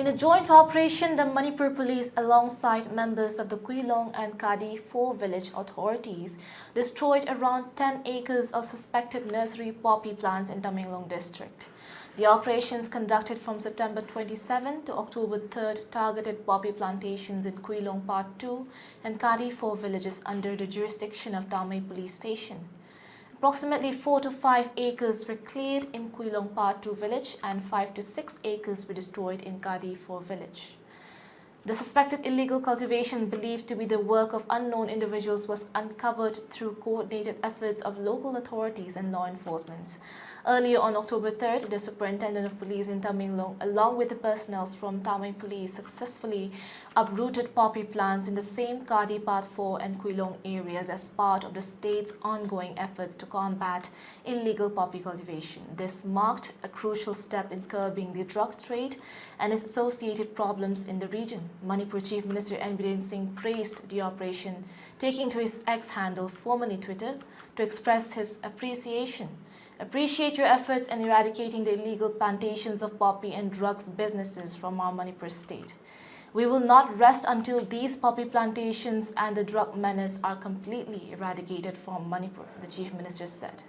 In a joint operation, the Manipur Police, alongside members of the Tamenglong and Kadi 4 village authorities, destroyed around 10 acres of suspected nursery poppy plants in Tamenglong district. The operations, conducted from September 27 to October 3, targeted poppy plantations in Tamenglong Part 2 and Kadi 4 villages under the jurisdiction of Manipur Police Station. Approximately 4 to 5 acres were cleared in Tamenglong Part 2 village and 5 to 6 acres were destroyed in Kadi 4 village. The suspected illegal cultivation, believed to be the work of unknown individuals, was uncovered through coordinated efforts of local authorities and law enforcement. Earlier on October 3rd, the Superintendent of Police in Tamenglong, along with the personnel from Manipur Police, successfully uprooted poppy plants in the same Kadi Part 4 and Tamenglong areas as part of the state's ongoing efforts to combat illegal poppy cultivation. This marked a crucial step in curbing the drug trade and its associated problems in the region. Manipur Chief Minister Singh praised the operation, taking to his X handle, formerly Twitter, to express his appreciation. Appreciate your efforts in eradicating the illegal plantations of poppy and drugs businesses from our Manipur state. We will not rest until these poppy plantations and the drug menace are completely eradicated from Manipur, the Chief Minister said.